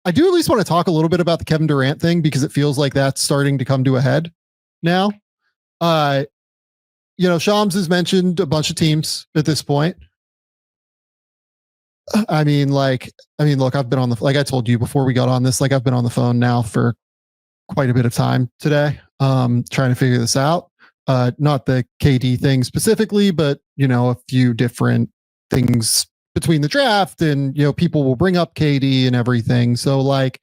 I do at least want to talk a little bit about the Kevin Durant thing because it feels like that's starting to come to a head now. Shams has mentioned a bunch of teams at this point. Look, I've been on like I told you before we got on this, like I've been on the phone now for quite a bit of time today, trying to figure this out. Not the KD thing specifically, but a few different things between the draft and people will bring up KD and everything. So like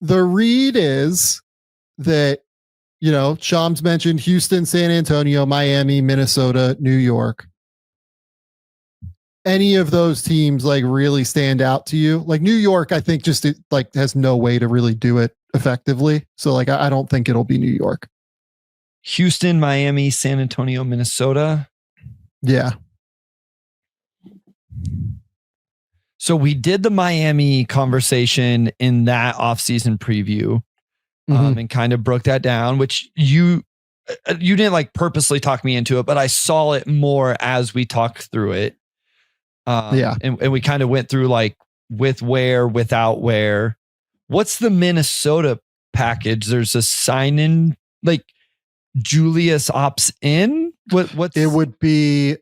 the read is that Shams mentioned Houston, San Antonio, Miami, Minnesota, New York. Any of those teams like really stand out to you? Like New York, I think just has no way to really do it effectively. So like I don't think it'll be New York. Houston, Miami, San Antonio, Minnesota. Yeah. So we did the Miami conversation in that offseason preview, and kind of broke that down, which you didn't like purposely talk me into it, but I saw it more as we talked through it. And we kind of went through like with where, without where. What's the Minnesota package? There's a sign in, like Julius opts in. What it would be?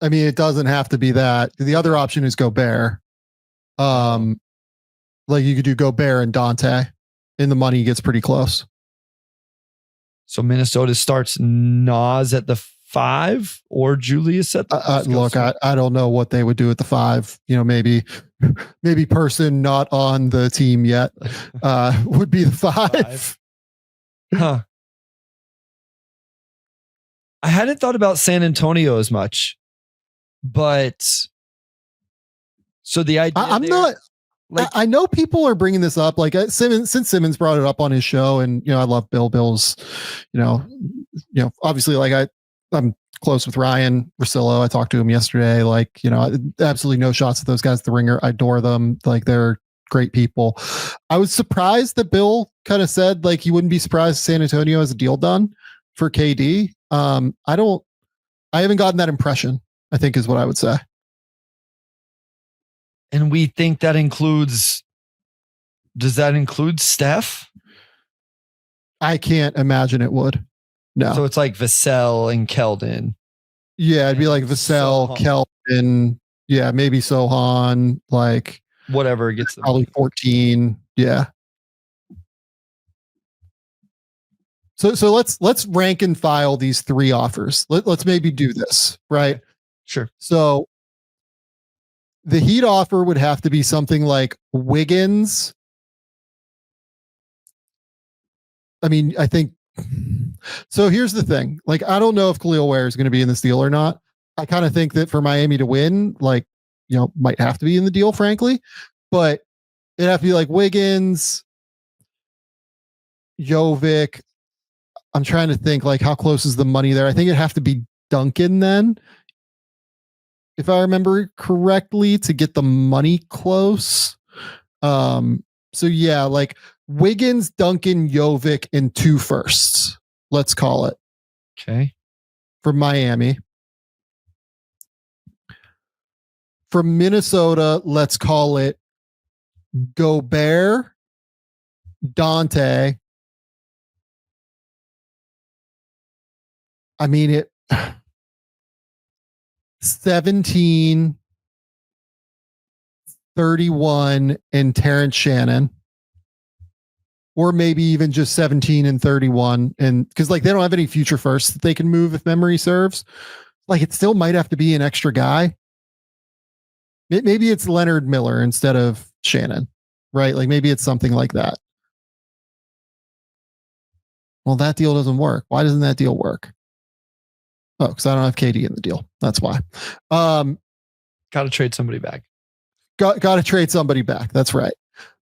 I mean, it doesn't have to be that. The other option is Gobert. Like you could do Gobert and Dante, and the money gets pretty close. So Minnesota starts Nas at the 5 or Julius at the look, I don't know what they would do at the 5. Maybe person not on the team yet would be the 5. Huh. I hadn't thought about San Antonio as much, but so the idea I'm not. Like, I know people are bringing this up. Like since Simmons brought it up on his show, and I love Bill's. Obviously, like I'm close with Ryan Russillo. I talked to him yesterday. Like, absolutely no shots at those guys at the Ringer. I adore them. Like they're great people. I was surprised that Bill kind of said like he wouldn't be surprised if San Antonio has a deal done for KD. I haven't gotten that impression, I think is what I would say. And we think that does that include Steph? I can't imagine it would. No. So it's like Vassell and Keldon. Yeah, it'd be like Vassell, Keldon. Yeah, maybe Sohan. Like whatever gets them. Probably 14. Yeah. So let's rank and file these 3 offers. Let's maybe do this, right? Sure. So the Heat offer would have to be something like Wiggins. I mean, I think so. Here's the thing. Like, I don't know if Khalil Ware is going to be in this deal or not. I kind of think that for Miami to win, like, might have to be in the deal, frankly, but it'd have to be like Wiggins, Jovic. I'm trying to think like how close is the money there. I think it'd have to be Duncan then, if I remember correctly, to get the money close. So yeah, like Wiggins, Duncan, Jovic, and 2 firsts. Let's call it. Okay. For Miami. For Minnesota, let's call it Gobert, Dante. I mean it. 17, 31, and Terrence Shannon. Or maybe even just 17 and 31. And because like they don't have any future firsts that they can move if memory serves. Like it still might have to be an extra guy. Maybe it's Leonard Miller instead of Shannon, right? Like maybe it's something like that. Well, that deal doesn't work. Why doesn't that deal work? Oh, because I don't have KD in the deal. That's why. Got to trade somebody back. Got to trade somebody back. That's right.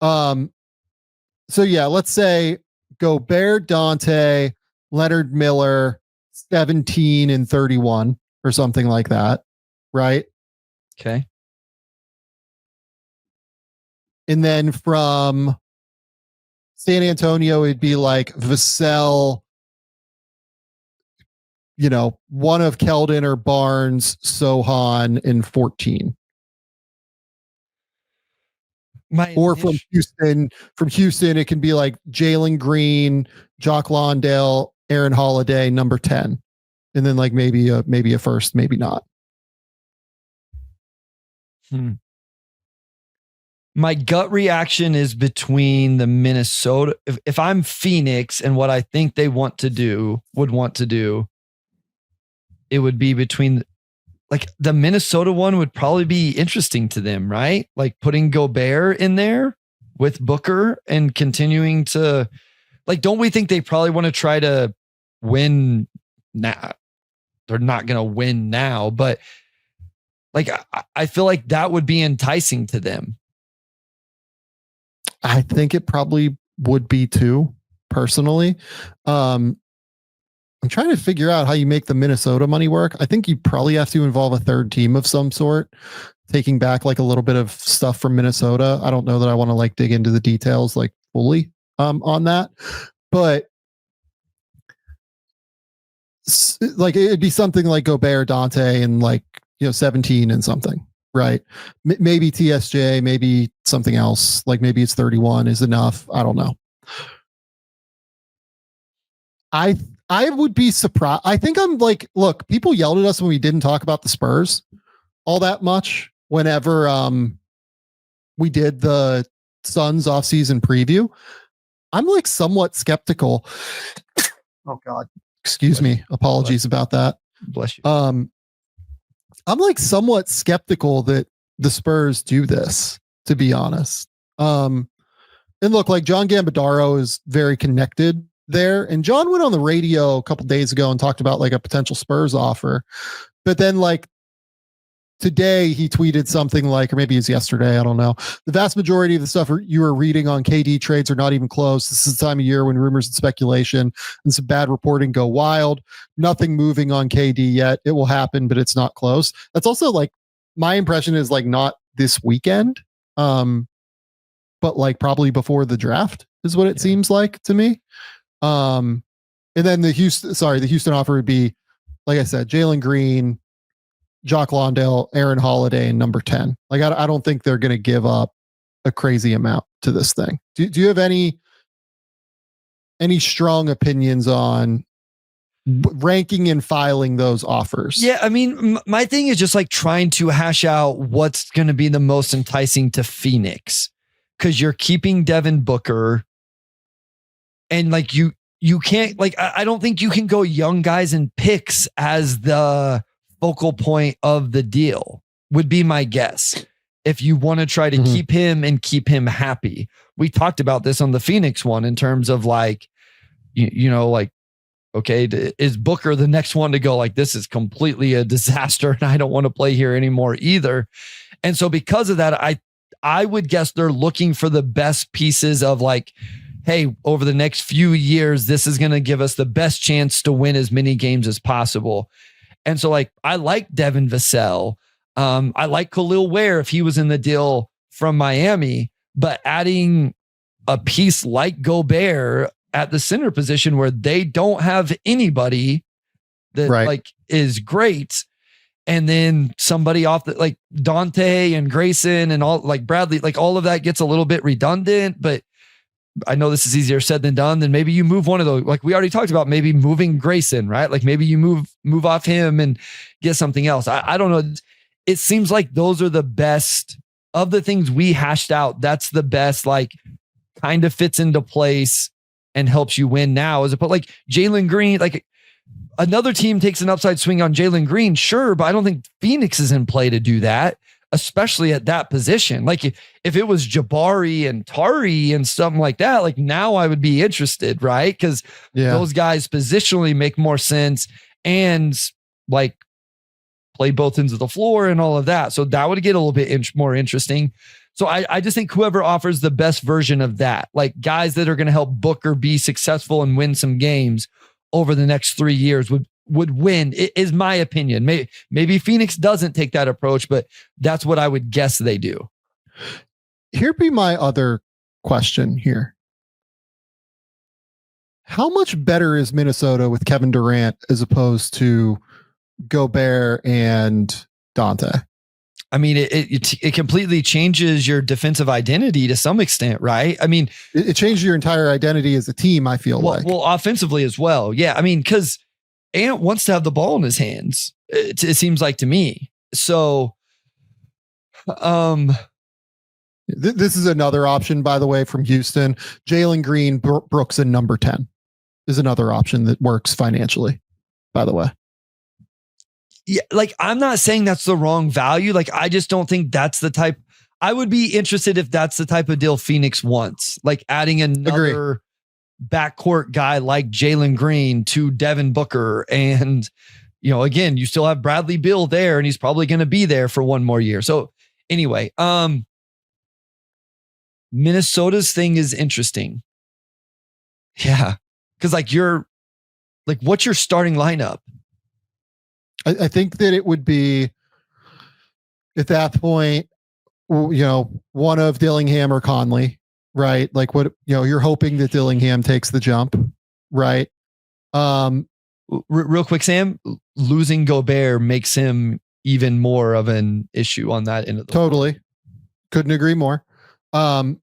So yeah, let's say Gobert, Dante, Leonard Miller, 17 and 31 or something like that. Right. Okay. And then from San Antonio, it'd be like Vassell, one of Keldon or Barnes, Sohan, and 14. Or from Houston, it can be like Jalen Green, Jock Londale, Aaron Holiday, number 10. And then like maybe a first, maybe not. My gut reaction is between the Minnesota. If I'm Phoenix and what I think they would want to do, it would be between, like, the Minnesota one would probably be interesting to them, right? Like putting Gobert in there with Booker and continuing to, like, don't we think they probably want to try to win now? They're not going to win now, but like, I feel like that would be enticing to them. I think it probably would be too, personally. I'm trying to figure out how you make the Minnesota money work. I think you probably have to involve a third team of some sort, taking back like a little bit of stuff from Minnesota. I don't know that I want to like dig into the details like fully on that, but like it'd be something like Gobert, Dante, and like, 17 and something, right? Maybe TSJ, maybe something else. Like maybe it's 31 is enough. I don't know. I would be surprised. I think I'm like, look, people yelled at us when we didn't talk about the Spurs all that much whenever we did the Suns offseason preview. I'm like somewhat skeptical. Oh God. Excuse me. Apologies about that. Bless you. I'm like somewhat skeptical that the Spurs do this, to be honest. And look, like John Gambadaro is very connected there. And John went on the radio a couple days ago and talked about like a potential Spurs offer. But then like today he tweeted something like, or maybe it's yesterday, I don't know. The vast majority of the stuff you were reading on KD trades are not even close. This is the time of year when rumors and speculation and some bad reporting go wild. Nothing moving on KD yet. It will happen, but it's not close. That's also like, my impression is like not this weekend, but like probably before the draft is what it seems like to me. And then the Houston offer would be, like I said, Jalen Green, Jock Londale, Aaron Holiday, and number 10. Like, I don't think they're going to give up a crazy amount to this thing. Do you have any strong opinions on ranking and filing those offers? Yeah, I mean, my thing is just like trying to hash out what's going to be the most enticing to Phoenix, because you're keeping Devin Booker, and like you can't, like, I don't think you can go young guys and picks as the focal point of the deal, would be my guess. If you want to try to keep him and keep him happy. We talked about this on the Phoenix one in terms of like, like, okay, is Booker the next one to go like, this is completely a disaster and I don't want to play here anymore either. And so because of that, I would guess they're looking for the best pieces of like, hey, over the next few years, this is going to give us the best chance to win as many games as possible. And so like, I like Devin Vassell. I like Khalil Ware if he was in the deal from Miami, but adding a piece like Gobert at the center position where they don't have anybody that like is great. And then somebody off the, like Dante and Grayson and all, like Bradley, like all of that gets a little bit redundant, but I know this is easier said than done. Then maybe you move one of those, like we already talked about, maybe moving Grayson, right? Like maybe you move off him and get something else. I don't know. It seems like those are the best of the things we hashed out. That's the best, like kind of fits into place and helps you win now. As opposed, like Jalen Green, like another team takes an upside swing on Jalen Green. Sure. But I don't think Phoenix is in play to do that, especially at that position. Like if it was Jabari and Tari and something like that, like now I would be interested, right? Because those guys positionally make more sense and like play both ends of the floor and all of that. So that would get a little bit more interesting. So I just think whoever offers the best version of that, like guys that are going to help Booker be successful and win some games over the next 3 years would win, is my opinion. Maybe Phoenix doesn't take that approach, but that's what I would guess they do. Here be my other question here. How much better is Minnesota with Kevin Durant as opposed to Gobert and Dante? I mean, it completely changes your defensive identity to some extent, right? I mean, it changed your entire identity as a team, I feel like. Well, offensively as well. Yeah. I mean, because Ant wants to have the ball in his hands, it seems like to me. So, this is another option, by the way, from Houston. Jalen Green, Brooks, and number 10 is another option that works financially, by the way. Yeah, like I'm not saying that's the wrong value. Like I just don't think that's the type. I would be interested if that's the type of deal Phoenix wants, like adding another backcourt guy like Jalen Green to Devin Booker. And, again, you still have Bradley Beal there and he's probably going to be there for one more year. So anyway, Minnesota's thing is interesting. Yeah. Cause what's your starting lineup? I think that it would be at that point, one of Dillingham or Conley, right? Like what, you're hoping that Dillingham takes the jump, right? Real quick, Sam, losing Gobert makes him even more of an issue on that end of the totally world. Couldn't agree more. Ant,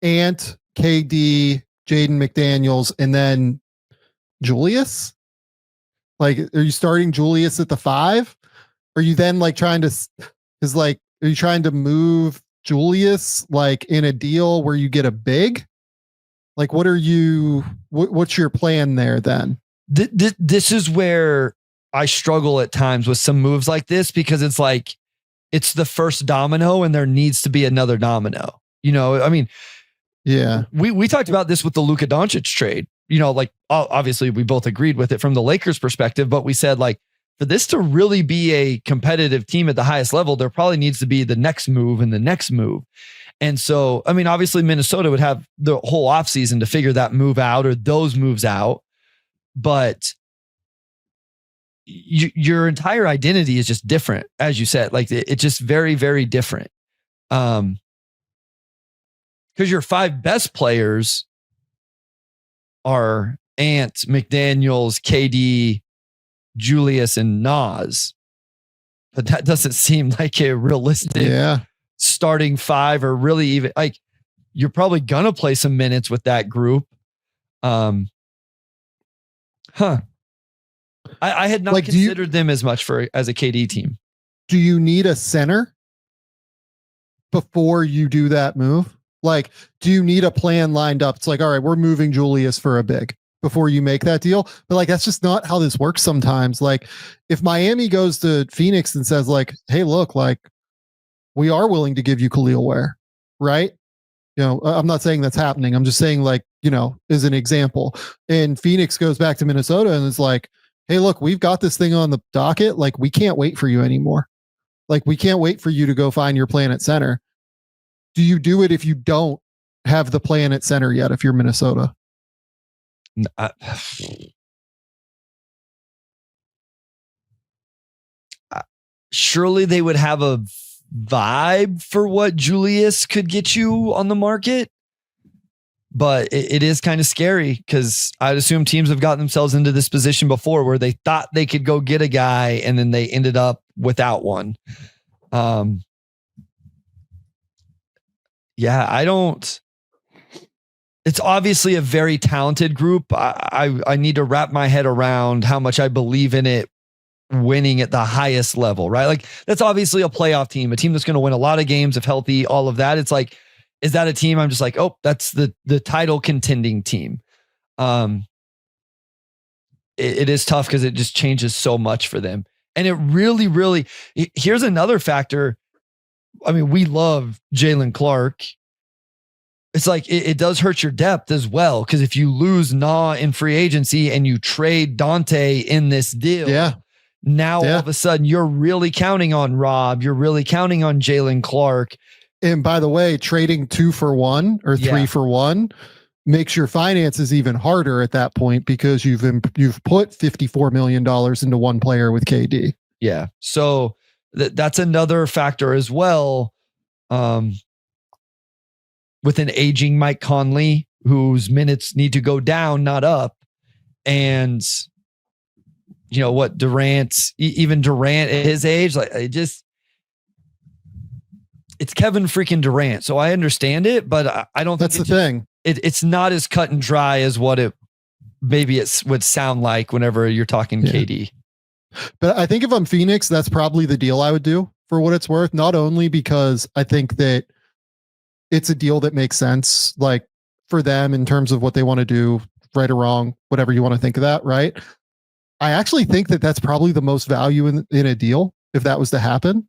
KD, Jaden McDaniels, and then Julius. Like, are you starting Julius at the 5? Are you then are you trying to move Julius like in a deal where you get a big? Like, what's your plan there then? This is where I struggle at times with some moves like this, because it's like, it's the first domino and there needs to be another domino. I mean, yeah, we talked about this with the Luka Doncic trade. Obviously we both agreed with it from the Lakers perspective, but we said like, for this to really be a competitive team at the highest level, there probably needs to be the next move and the next move. And so, I mean, obviously Minnesota would have the whole offseason to figure that move out or those moves out, but your entire identity is just different. As you said, like it's just very, very different. Because your 5 best players are Ant, McDaniels, KD, Julius, and Nas. But that doesn't seem like a realistic starting 5, or really even like you're probably gonna play some minutes with that group. I had not considered them as much as a KD team. Do you need a center before you do that move? Like, do you need a plan lined up? It's like, all right, we're moving Julius for a big before you make that deal. But like, that's just not how this works sometimes. Like, if Miami goes to Phoenix and says like, hey, look, like we are willing to give you Khalil Ware, right? I'm not saying that's happening. I'm just saying like, as an example. And Phoenix goes back to Minnesota and is like, hey, look, we've got this thing on the docket. Like, we can't wait for you anymore. Like, we can't wait for you to go find your plan at center. Do you do it if you don't have the plan at center yet, if you're Minnesota? Surely they would have a vibe for what Julius could get you on the market. But it is kind of scary, because I'd assume teams have gotten themselves into this position before where they thought they could go get a guy and then they ended up without one. It's obviously a very talented group. I need to wrap my head around how much I believe in it winning at the highest level, right? Like, that's obviously a playoff team, a team that's going to win a lot of games if healthy, all of that. It's like, is that a team I'm just like, oh, that's the title contending team? It is tough because it just changes so much for them. And it really, really, here's another factor. I mean, we love Jalen Clark. It's like, it does hurt your depth as well. Because if you lose in free agency and you trade Dante in this deal, now all of a sudden you're really counting on Rob. You're really counting on Jalen Clark. And by the way, trading 2 for 1 or 3 for 1 makes your finances even harder at that point, because you've put $54 million into one player with KD. Yeah. So that's another factor as well. With an aging Mike Conley, whose minutes need to go down, not up. And, what Durant, even Durant at his age, like it's Kevin freaking Durant. So I understand it, but I don't think that's the thing. It's not as cut and dry as what it would sound like whenever you're talking KD. But I think if I'm Phoenix, that's probably the deal I would do for what it's worth. Not only because I think that it's a deal that makes sense, like for them in terms of what they want to do, right or wrong, whatever you want to think of that, right? I actually think that that's probably the most value in a deal if that was to happen.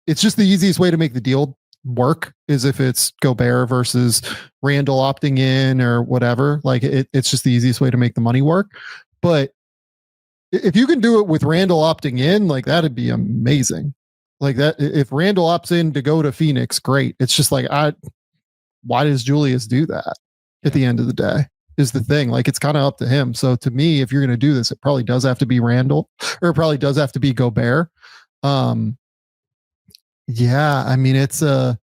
It's just the easiest way to make the deal work is if it's Gobert versus Randall opting in or whatever. Like it's just the easiest way to make the money work. But if you can do it with Randall opting in, like that'd be amazing. Like that, if Randall opts in to go to Phoenix, great. It's just like, why does Julius do that at the end of the day is the thing. Like it's kind of up to him. So to me, if you're going to do this, it probably does have to be Randall, or it probably does have to be Gobert. Yeah, I mean, it's a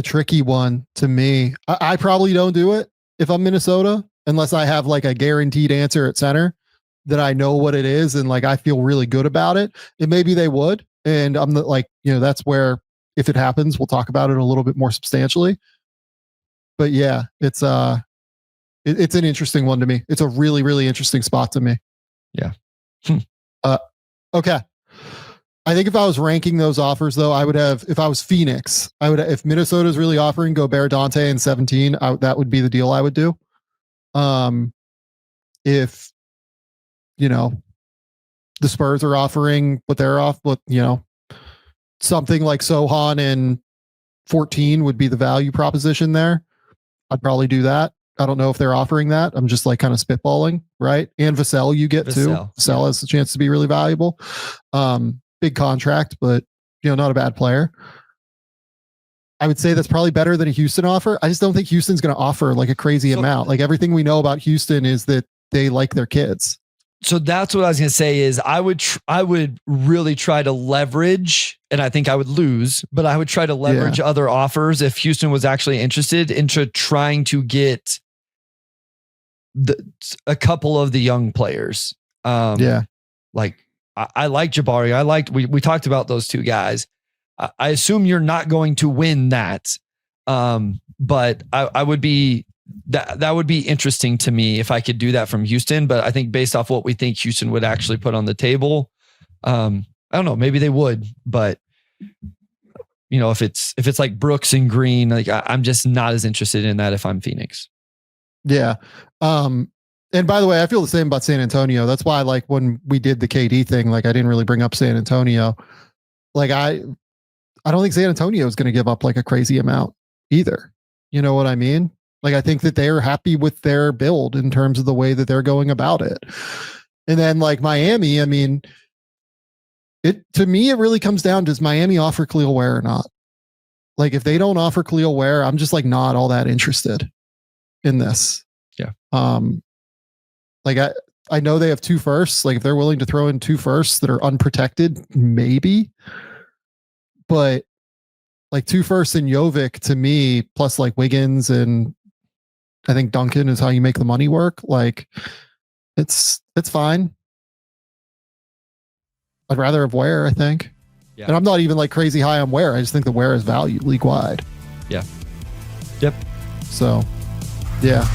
tricky one to me. I probably don't do it if I'm Minnesota, unless I have like a guaranteed answer at center that I know what it is. And like, I feel really good about it. And maybe they would. And I'm like, that's where, if it happens, we'll talk about it a little bit more substantially. But yeah, it's an interesting one to me. It's a really, really interesting spot to me. Yeah. Okay. I think if I was ranking those offers, though, I would have, if I was Phoenix, if Minnesota's really offering Gobert, Dante, and 17, that would be the deal I would do. If, the Spurs are offering what they're off, something like Sohan and 14 would be the value proposition there. I'd probably do that. I don't know if they're offering that. I'm just like kind of spitballing, right? And Vassell you get too. Vassell has a chance to be really valuable. Big contract, but not a bad player. I would say that's probably better than a Houston offer. I just don't think Houston's going to offer like a crazy amount. Like everything we know about Houston is that they like their kids. So that's what I was going to say is I would really try to leverage, and I think I would lose, but I would try to leverage other offers if Houston was actually interested into trying to get a couple of the young players. Like I like Jabari. We talked about those two guys. I assume you're not going to win that. But I would be, that would be interesting to me if I could do that from Houston. But I think based off what we think Houston would actually put on the table, I don't know, maybe they would, but if it's like Brooks and Green, like I'm just not as interested in that if I'm Phoenix. Yeah. And by the way, I feel the same about San Antonio. That's why, like, when we did the KD thing, like, I didn't really bring up San Antonio. Like, I don't think San Antonio is going to give up like a crazy amount either. You know what I mean? Like, I think that they're happy with their build in terms of the way that they're going about it. And then like Miami, I mean, to me, it really comes down, does Miami offer Khalil Ware or not? Like, if they don't offer Khalil Ware, I'm just like not all that interested in this. Yeah. Like I know they have 2 firsts. Like if they're willing to throw in 2 firsts that are unprotected, maybe. But like 2 firsts in Jovic to me, plus like Wiggins and I think Duncan is how you make the money work. Like it's fine. I'd rather have Ware, I think. Yeah. And I'm not even like crazy high on Ware. I just think the Ware is value league wide. Yeah. Yep. So, yeah.